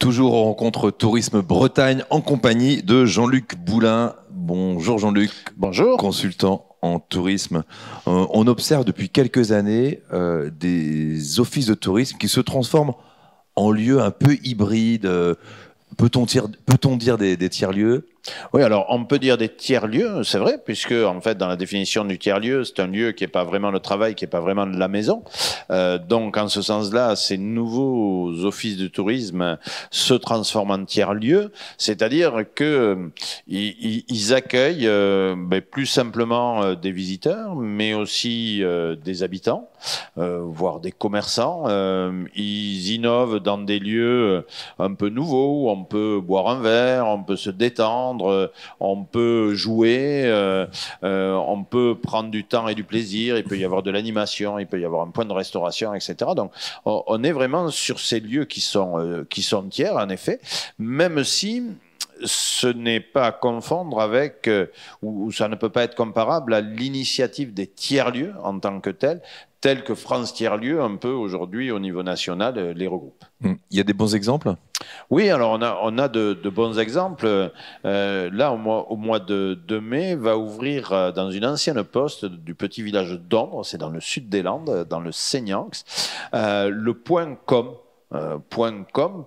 Toujours au rencontre Tourisme Bretagne en compagnie de Jean-Luc Boulin. Bonjour Jean-Luc. Bonjour. Consultant en tourisme. On observe depuis quelques années des offices de tourisme qui se transforment en lieux un peu hybrides. Peut-on dire des tiers-lieux? Oui, alors on peut dire des tiers-lieux, c'est vrai, puisque en fait dans la définition du tiers-lieu, c'est un lieu qui n'est pas vraiment le travail, qui n'est pas vraiment de la maison. Donc en ce sens-là, ces nouveaux offices de tourisme se transforment en tiers-lieux, c'est-à-dire que ils accueillent plus simplement des visiteurs, mais aussi des habitants, voire des commerçants. Ils innovent dans des lieux un peu nouveaux où on peut boire un verre, on peut se détendre, on peut jouer, on peut prendre du temps et du plaisir, il peut y avoir de l'animation, il peut y avoir un point de restauration, etc. Donc on est vraiment sur ces lieux qui sont tiers, en effet, même si ce n'est pas à confondre avec, ou ça ne peut pas être comparable à l'initiative des tiers-lieux en tant que tels que France Tiers-Lieux, un peu aujourd'hui au niveau national, les regroupe. Il y a des bons exemples? Oui, alors on a de bons exemples. Là, au mois de mai, va ouvrir dans une ancienne poste du petit village d'Ombre, c'est dans le sud des Landes, dans le Seignax, le point .com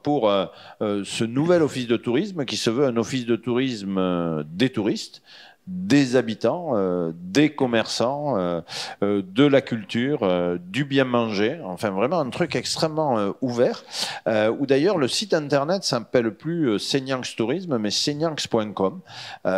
pour ce nouvel office de tourisme qui se veut un office de tourisme des touristes, des habitants, des commerçants, de la culture, du bien manger, enfin vraiment un truc extrêmement ouvert, où d'ailleurs le site internet s'appelle plus Seignax Tourisme, mais seignax.com.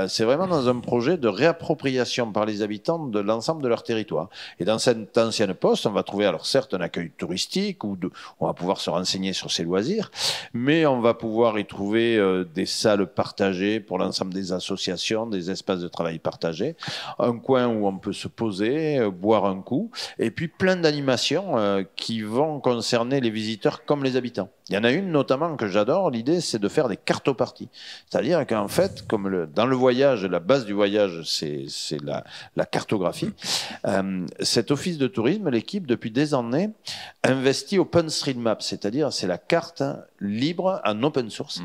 C'est vraiment dans un projet de réappropriation par les habitants de l'ensemble de leur territoire. Et dans cette ancienne poste, on va trouver alors certes un accueil touristique, on va pouvoir se renseigner sur ses loisirs, mais on va pouvoir y trouver des salles partagées pour l'ensemble des associations, des espaces de travail partagé, un coin où on peut se poser, boire un coup, et puis plein d'animations qui vont concerner les visiteurs comme les habitants. Il y en a une notamment que j'adore, l'idée c'est de faire des cartoparties. C'est-à-dire qu'en fait, comme dans le voyage, la base du voyage c'est la cartographie, cet office de tourisme, l'équipe depuis des années, investit OpenStreetMap, c'est-à-dire c'est la carte libre en open source.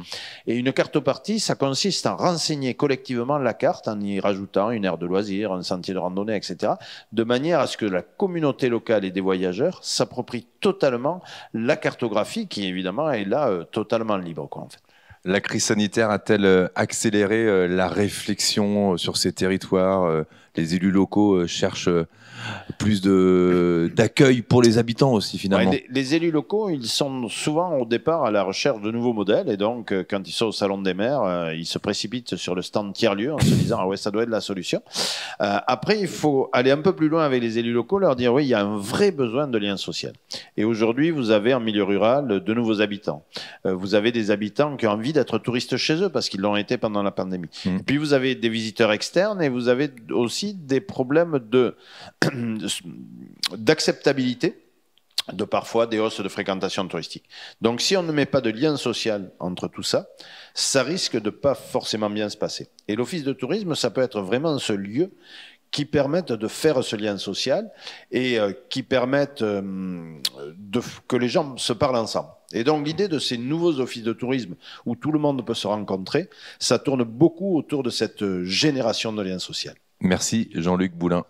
Et une cartopartie, ça consiste à renseigner collectivement la carte en y rajoutant une aire de loisirs, un sentier de randonnée, etc., de manière à ce que la communauté locale et des voyageurs s'approprient totalement la cartographie qui évidemment est là totalement libre, quoi, en fait. La crise sanitaire a-t-elle accéléré la réflexion sur ces territoires? Les élus locaux cherchent plus d'accueil pour les habitants aussi, finalement. Ouais, les élus locaux, ils sont souvent au départ à la recherche de nouveaux modèles et donc quand ils sont au Salon des maires, ils se précipitent sur le stand tiers-lieu en se disant « Ah ouais, ça doit être la solution ». Après, il faut aller un peu plus loin avec les élus locaux, leur dire « Oui, il y a un vrai besoin de lien social ». Et aujourd'hui, vous avez en milieu rural de nouveaux habitants. Vous avez des habitants qui ont envie d'être touristes chez eux parce qu'ils l'ont été pendant la pandémie. Et puis vous avez des visiteurs externes et vous avez aussi des problèmes d'acceptabilité de parfois des hausses de fréquentation touristique. Donc si on ne met pas de lien social entre tout ça, ça risque de pas forcément bien se passer. Et l'office de tourisme, ça peut être vraiment ce lieu qui permettent de faire ce lien social et qui permettent que les gens se parlent ensemble. Et donc l'idée de ces nouveaux offices de tourisme où tout le monde peut se rencontrer, ça tourne beaucoup autour de cette génération de lien social. Merci Jean-Luc Boulin.